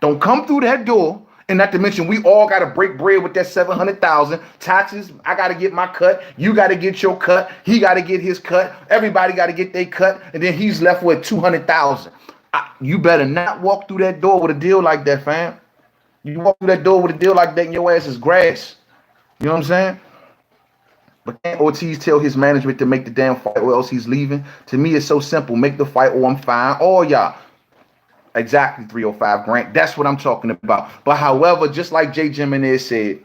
Don't come through that door. And not to mention, we all got to break bread with that $700,000. Taxes, I got to get my cut. You got to get your cut. He got to get his cut. Everybody got to get their cut. And then he's left with $200,000. You better not walk through that door with a deal like that, fam. You walk through that door with a deal like that and your ass is grass. You know what I'm saying? But can't Ortiz tell his management to make the damn fight or else he's leaving? To me, it's so simple. Make the fight or I'm fine. All y'all. Exactly, 305 Grant. That's what I'm talking about. But however, just like Jay Jimenez said,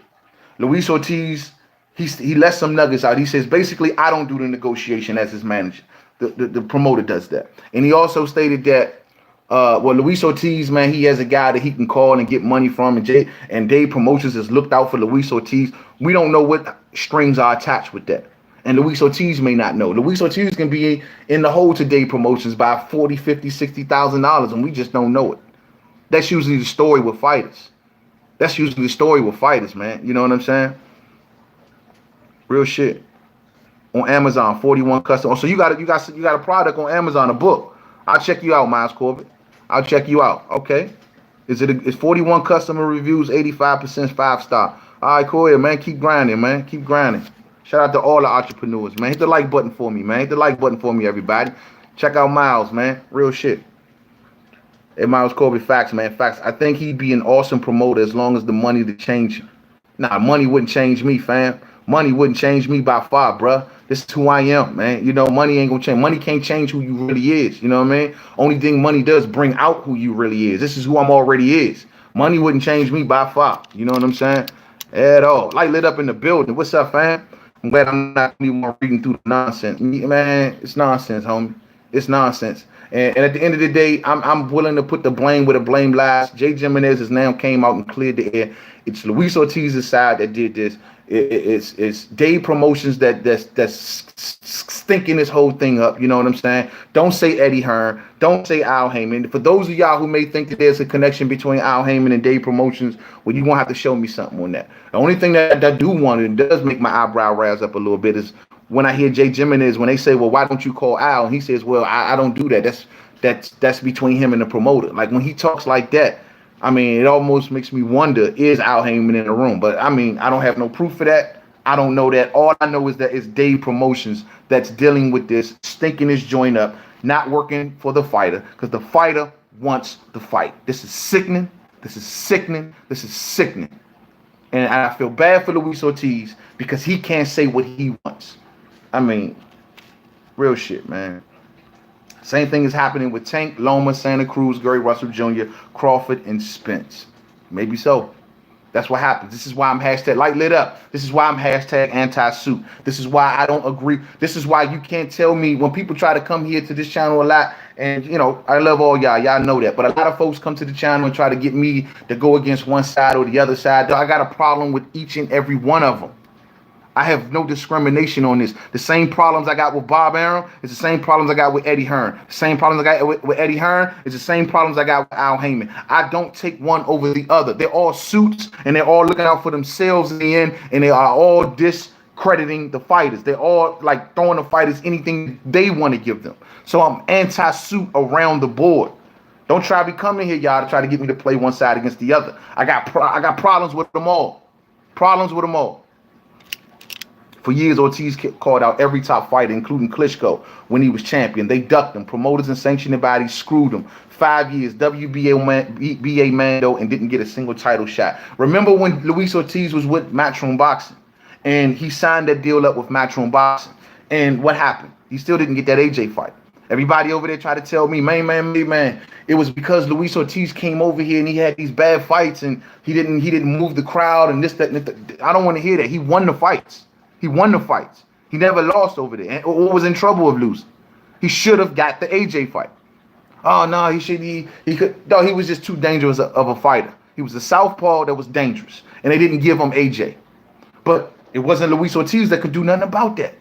Luis Ortiz, he let some nuggets out. He says, basically, I don't do the negotiation as his manager. The promoter does that. And he also stated that, Luis Ortiz, man, he has a guy that he can call and get money from. And Dave Promotions has looked out for Luis Ortiz. We don't know what strings are attached with that. And Luis Ortiz may not know. Luis Ortiz can be in the hole today promotions by $40,000, $50,000, $60,000, and we just don't know it. That's usually the story with fighters. That's usually the story with fighters, man. You know what I'm saying? Real shit. On Amazon, 41 custom. Oh, so you got a product on Amazon, a book. I'll check you out, Miles Corbett. I'll check you out. Okay. It's 41 customer reviews, 85% 5-star. All right, cool. Yeah, man. Keep grinding, man. Keep grinding. Shout out to all the entrepreneurs, man. Hit the like button for me, man. Hit the like button for me, everybody. Check out Miles, man. Real shit. Hey, Miles Corbett, facts, man. Facts. I think he'd be an awesome promoter as long as the money to change him. Nah, money wouldn't change me, fam. Money wouldn't change me by far, bruh. This is who I am, man. You know, money ain't gonna change. Money can't change who you really is. You know what I mean? Only thing money does bring out who you really is. This is who I'm already is. Money wouldn't change me by far. You know what I'm saying? At all. Light lit up in the building. What's up, fam? I'm glad I'm not even reading through the nonsense. Man, it's nonsense, homie. It's nonsense. And at the end of the day, I'm willing to put the blame where the blame lies. Jay Jimenez has now came out and cleared the air. It's Luis Ortiz's side that did this. It's Dave Promotions that's stinking this whole thing up. You know what I'm saying? Don't say Eddie Hearn. Don't say Al Heyman. For those of y'all who may think that there's a connection between Al Heyman and Dave Promotions, well, you're going to have to show me something on that. The only thing that I do want and does make my eyebrow rise up a little bit is when I hear Jay Jimenez, when they say, well, why don't you call Al? And he says, well, I don't do that. That's between him and the promoter. Like when he talks like that, I mean, it almost makes me wonder, is Al Heyman in the room? But I mean, I don't have no proof for that. I don't know that. All I know is that it's Dave Promotions that's dealing with this, stinking this joint up, not working for the fighter, because the fighter wants the fight. This is sickening. This is sickening. This is sickening. And I feel bad for Luis Ortiz because he can't say what he wants. I mean, real shit, man. Same thing is happening with Tank, Loma, Santa Cruz, Gary Russell Jr., Crawford, and Spence. Maybe so. That's what happens. This is why I'm hashtag light lit up. This is why I'm hashtag anti-suit. This is why I don't agree. This is why you can't tell me when people try to come here to this channel a lot. And, you know, I love all y'all. Y'all know that. But a lot of folks come to the channel and try to get me to go against one side or the other side. I got a problem with each and every one of them. I have no discrimination on this. The same problems I got with Bob Arum is the same problems I got with Eddie Hearn. The same problems I got with Eddie Hearn is the same problems I got with Al Heyman. I don't take one over the other. They're all suits and they're all looking out for themselves in the end, and they are all discrediting the fighters. They're all like throwing the fighters anything they want to give them. So I'm anti-suit around the board. Don't try to be coming here, y'all, to try to get me to play one side against the other. I got problems with them all. Problems with them all. For years, Ortiz called out every top fighter, including Klitschko, when he was champion. They ducked him. Promoters and sanctioning bodies screwed him. 5 years, WBA Mando, and didn't get a single title shot. Remember when Luis Ortiz was with Matchroom Boxing, and he signed that deal up with Matchroom Boxing, and what happened? He still didn't get that AJ fight. Everybody over there tried to tell me, man, it was because Luis Ortiz came over here and he had these bad fights, and he didn't move the crowd, and this, that, and that. I don't want to hear that. He won the fights. He won the fights. He never lost over there or was in trouble of losing. He should have got the AJ fight. Oh, no, he could. No, he was just too dangerous of a fighter. He was a southpaw that was dangerous, and they didn't give him AJ. But it wasn't Luis Ortiz that could do nothing about that.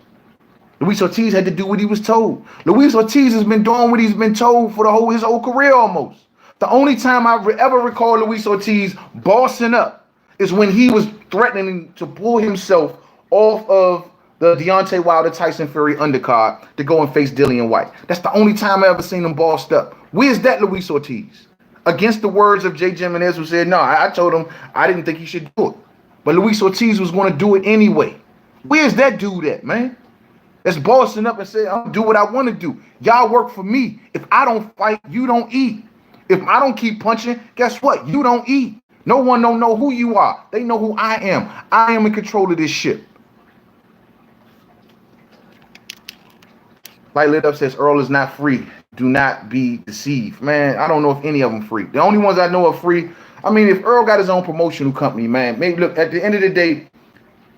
Luis Ortiz had to do what he was told. Luis Ortiz has been doing what he's been told for his whole career almost. The only time I ever recall Luis Ortiz bossing up is when he was threatening to pull himself off of the Deontay Wilder Tyson Fury undercard to go and face Dillian White. That's the only time I ever seen him bossed up. Where's that Luis Ortiz? Against the words of Jay Jimenez, who said, no, I told him I didn't think he should do it. But Luis Ortiz was going to do it anyway. Where's that dude at, man? That's bossing up and saying, I'll do what I want to do. Y'all work for me. If I don't fight, you don't eat. If I don't keep punching, guess what? You don't eat. No one don't know who you are. They know who I am. I am in control of this ship. Light Lit Up says Earl is not free. Do not be deceived. Man, I don't know if any of them free. The only ones I know are free. I mean, if Earl got his own promotional company, man, maybe look, at the end of the day,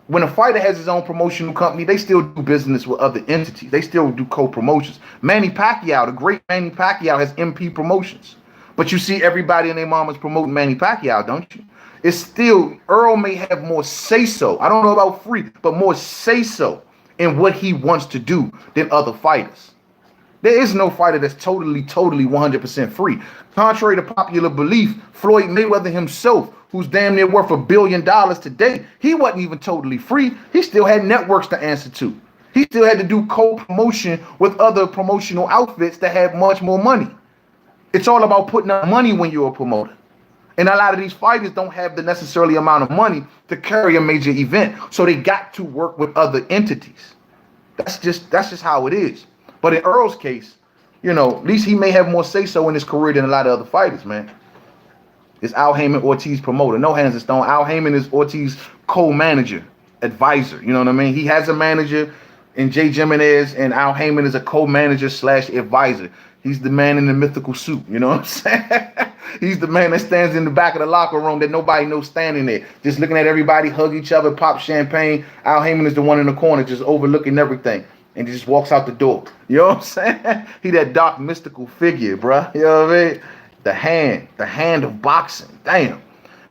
when a fighter has his own promotional company, they still do business with other entities. They still do co-promotions. Manny Pacquiao, the great Manny Pacquiao, has MP Promotions. But you see everybody and their mamas promoting Manny Pacquiao, don't you? It's still, Earl may have more say-so. I don't know about free, but more say-so in what he wants to do than other fighters. There is no fighter that's totally 100% free. Contrary to popular belief, Floyd Mayweather himself, who's damn near worth $1 billion today, he wasn't even totally free. He still had networks to answer to. He still had to do co-promotion with other promotional outfits that had much more money. It's all about putting up money when you're a promoter. And a lot of these fighters don't have the necessarily amount of money to carry a major event. So they got to work with other entities. That's just how it is. But in Earl's case, you know, at least he may have more say-so in his career than a lot of other fighters, man. It's Al Heyman, Ortiz promoter. No hands and stone. Al Heyman is Ortiz co-manager, advisor. You know what I mean? He has a manager in Jay Jimenez, and Al Heyman is a co-manager / advisor. He's the man in the mythical suit. You know what I'm saying? He's the man that stands in the back of the locker room that nobody knows standing there, just looking at everybody, hug each other, pop champagne. Al Heyman is the one in the corner just overlooking everything. And he just walks out the door. You know what I'm saying? He that dark mystical figure, bruh. You know what I mean? The hand of boxing. Damn.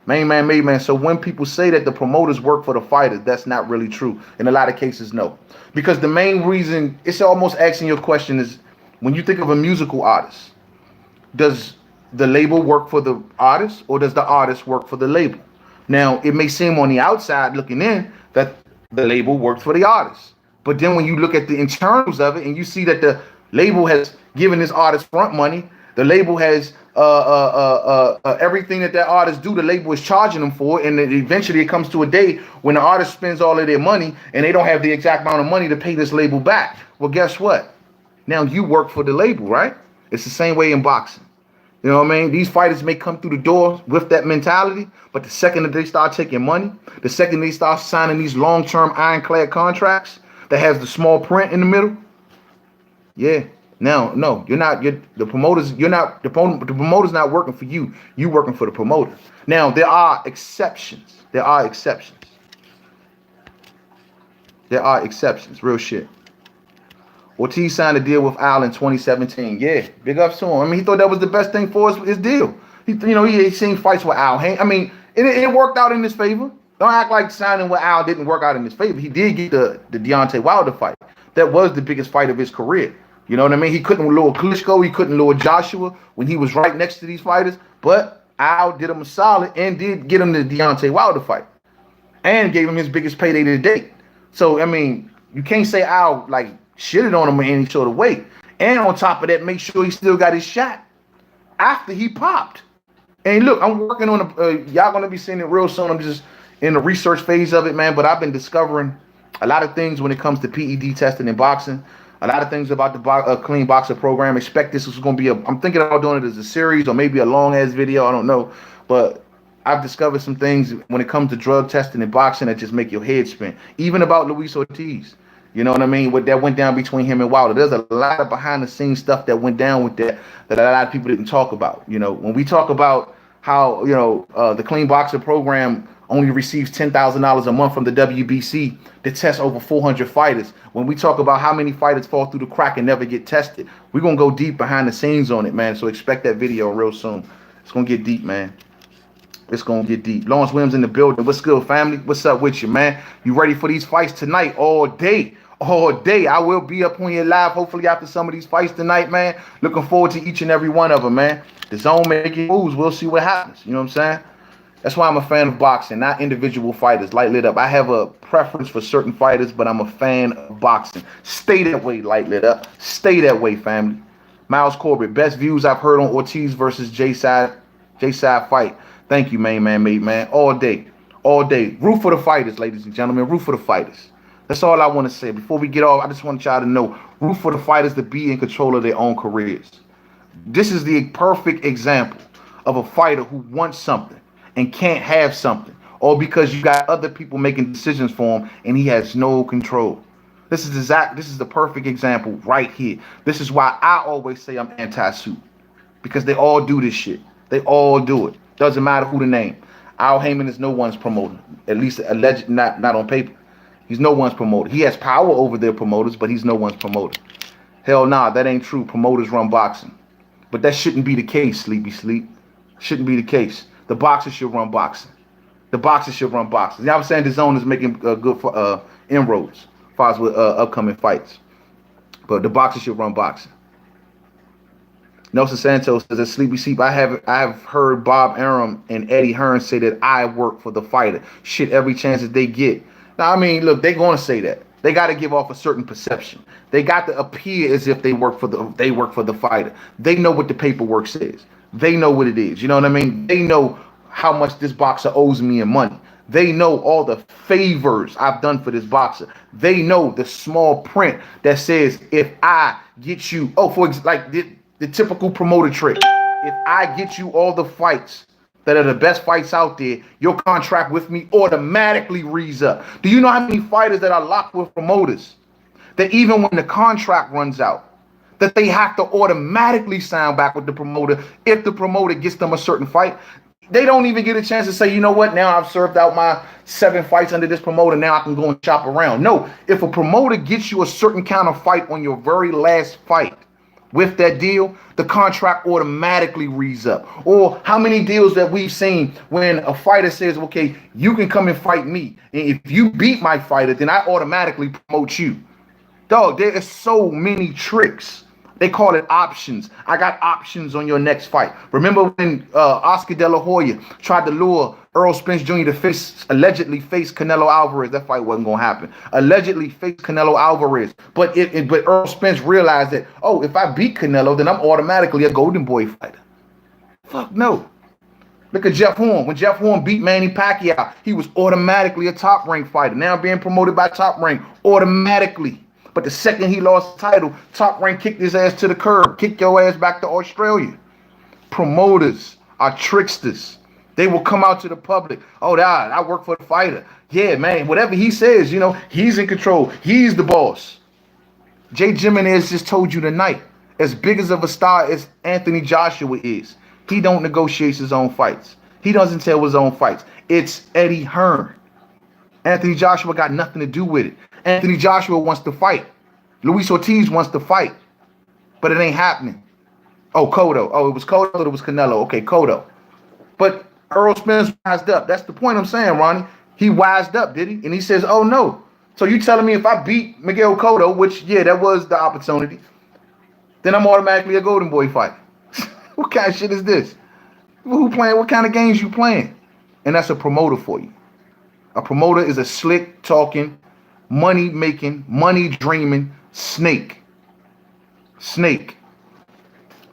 Main man, made man. So when people say that the promoters work for the fighters, that's not really true. In a lot of cases, no. Because the main reason, it's almost asking your question is, when you think of a musical artist, does the label work for the artist or does the artist work for the label? Now, it may seem on the outside looking in that the label works for the artist. But then when you look at the internals of it and you see that the label has given this artist front money, the label has everything that artist do, the label is charging them for, and then eventually it comes to a day when the artist spends all of their money and they don't have the exact amount of money to pay this label back. Well, guess what? Now you work for the label, right? It's the same way in boxing. You know what I mean? These fighters may come through the door with that mentality, but the second that they start taking money, the second they start signing these long-term ironclad contracts that has the small print in the middle, yeah. Now, no, the promoter's not working for you. You working for the promoter. Now, there are exceptions. Real shit. Ortiz signed a deal with Al in 2017. Yeah, big ups to him. I mean, he thought that was the best thing for his deal. He seen fights with Al. I mean, it worked out in his favor. Don't act like signing with Al didn't work out in his favor. He did get the Deontay Wilder fight. That was the biggest fight of his career. You know what I mean? He couldn't lure Klitschko. He couldn't lure Joshua when he was right next to these fighters. But Al did him a solid and did get him the Deontay Wilder fight. And gave him his biggest payday to date. So, I mean, you can't say Al, like, shitted on him in any sort of way. And on top of that, make sure he still got his shot after he popped. And look, I'm working on y'all going to be seeing it real soon. I'm just in the research phase of it, man. But I've been discovering a lot of things when it comes to PED testing and boxing. A lot of things about the Clean Boxer program. Expect this is going to be I'm thinking about doing it as a series or maybe a long-ass video. I don't know. But I've discovered some things when it comes to drug testing and boxing that just make your head spin. Even about Luis Ortiz. You know what I mean? What that went down between him and Wilder. There's a lot of behind-the-scenes stuff that went down with that a lot of people didn't talk about. You know, when we talk about how, the Clean Boxer program only receives $10,000 a month from the WBC to test over 400 fighters. When we talk about how many fighters fall through the crack and never get tested, we're going to go deep behind the scenes on it, man. So expect that video real soon. It's going to get deep, man. It's going to get deep. Lawrence Williams in the building. What's good, family? What's up with you, man? You ready for these fights tonight? All day. all day. I will be up on your live, hopefully after some of these fights tonight, man. Looking forward to each and every one of them, man. The zone making moves. We'll see what happens. You know what I'm saying? That's why I'm a fan of boxing, not individual fighters. Light lit up. I have a preference for certain fighters, but I'm a fan of boxing. Stay that way, light lit up. Stay that way, family. Miles Corbett, best views I've heard on Ortiz versus J-Side fight. Thank you, man. All day. All day. Root for the fighters, ladies and gentlemen. Root for the fighters. That's all I want to say. Before we get off, I just want y'all to know, root for the fighters to be in control of their own careers. This is the perfect example of a fighter who wants something and can't have something, or because you got other people making decisions for him and he has no control. This is the perfect example right here. This is why I always say I'm anti-suit, because they all do this shit. They all do it. Doesn't matter who the name. Al Heyman is no one's promoter, at least alleged, not on paper. He's no one's promoter. He has power over their promoters, but he's no one's promoter. Hell nah, that ain't true. Promoters run boxing. But that shouldn't be the case, Sleepy Sleep. Shouldn't be the case. The boxers should run boxing. The boxers should run boxing. You know what I'm saying? The zone is making good inroads as far as with upcoming fights. But the boxers should run boxing. Nelson Santos says, Sleepy Sleep, I have heard Bob Arum and Eddie Hearn say that I work for the fighter. Shit, every chance that they get. Now, I mean, look, they're going to say that. They got to give off a certain perception. They got to appear as if they work for the fighter. They know what the paperwork says. They know what it is. You know what I mean? They know how much this boxer owes me in money. They know all the favors I've done for this boxer. They know the small print that says if I get you, like the typical promoter trick. If I get you all the fights that are the best fights out there, your contract with me automatically reads up. Do you know how many fighters that are locked with promoters that even when the contract runs out, that they have to automatically sign back with the promoter if the promoter gets them a certain fight? They don't even get a chance to say, you know what, now I've served out my 7 fights under this promoter, now I can go and chop around. No, if a promoter gets you a certain kind of fight on your very last fight, with that deal, the contract automatically reads up. Or how many deals that we've seen when a fighter says, okay, you can come and fight me. And if you beat my fighter, then I automatically promote you. Dog, there are so many tricks. They call it options. I got options on your next fight. Remember when Oscar De La Hoya tried to lure Earl Spence Jr. to allegedly face Canelo Alvarez? That fight wasn't going to happen. Allegedly face Canelo Alvarez. But Earl Spence realized that, oh, if I beat Canelo, then I'm automatically a Golden Boy fighter. Fuck no. Look at Jeff Horn. When Jeff Horn beat Manny Pacquiao, he was automatically a top rank fighter. Now being promoted by Top Rank, automatically. But the second he lost the title, Top Rank kicked his ass to the curb, kicked your ass back to Australia. Promoters are tricksters. They will come out to the public. Oh, I work for the fighter. Yeah, man, whatever he says, you know, he's in control. He's the boss. Jay Jimenez just told you tonight, as big as of a star as Anthony Joshua is, he don't negotiate his own fights. He doesn't tell his own fights. It's Eddie Hearn. Anthony Joshua got nothing to do with it. Anthony Joshua wants to fight. Luis Ortiz wants to fight. But it ain't happening. Oh, Cotto. Oh, it was Cotto or it was Canelo. Okay, Cotto. But Earl Spence wised up. That's the point I'm saying, Ronnie. He wised up, did he? And he says, oh, no. So you telling me if I beat Miguel Cotto, which, yeah, that was the opportunity, then I'm automatically a Golden Boy fighter. What kind of shit is this? Who playing? What kind of games you playing? And that's a promoter for you. A promoter is a slick talking, money making, money dreaming snake. Snake.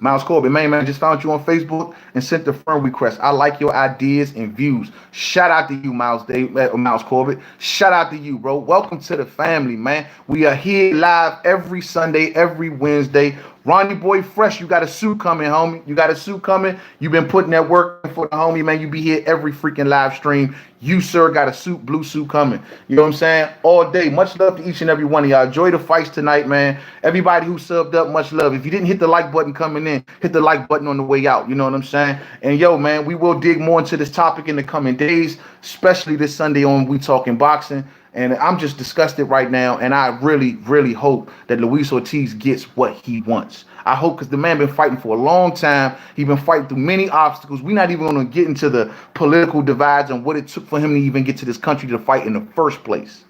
Miles Corbett, man, just found you on Facebook and sent the friend request. I like your ideas and views. Shout out to you, Miles Corbett. Shout out to you, bro. Welcome to the family, man. We are here live every Sunday, every Wednesday. Ronnie Boy Fresh, you got a suit coming, homie. You got a suit coming. You've been putting that work for the homie, man. You be here every freaking live stream. You, sir, got a suit, blue suit coming. You know what I'm saying? All day. Much love to each and every one of y'all. Enjoy the fights tonight, man. Everybody who subbed up, much love. If you didn't hit the like button coming in, hit the like button on the way out. You know what I'm saying? And yo, man, we will dig more into this topic in the coming days, especially this Sunday on We Talking Boxing. And I'm just disgusted right now, and I really, really hope that Luis Ortiz gets what he wants. I hope, because the man been fighting for a long time. He's been fighting through many obstacles. We're not even going to get into the political divides and what it took for him to even get to this country to fight in the first place.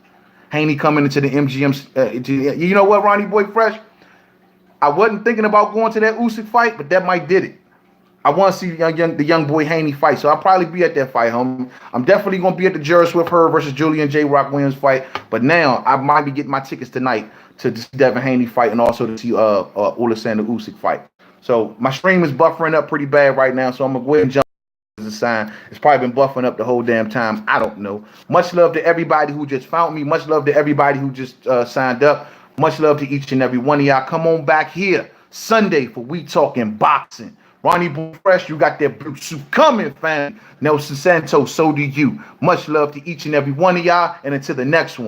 Haney coming into the MGM. You know what, Ronnie Boy Fresh? I wasn't thinking about going to that Usyk fight, but that might did it. I want to see the young boy Haney fight, so I'll probably be at that fight, homie. I'm definitely going to be at the Jerry Swift Hurd versus Julian J. Rock Williams fight, but now I might be getting my tickets tonight to see Devin Haney fight and also to see Alexander Usyk fight. So my stream is buffering up pretty bad right now, so I'm going to go ahead and jump as a sign. It's probably been buffering up the whole damn time. I don't know. Much love to everybody who just found me. Much love to everybody who just signed up. Much love to each and every one of y'all. Come on back here Sunday for We Talking Boxing. Ronnie Boy Fresh, you got that blue suit coming, fam. Nelson Santos, so do you. Much love to each and every one of y'all, and until the next one.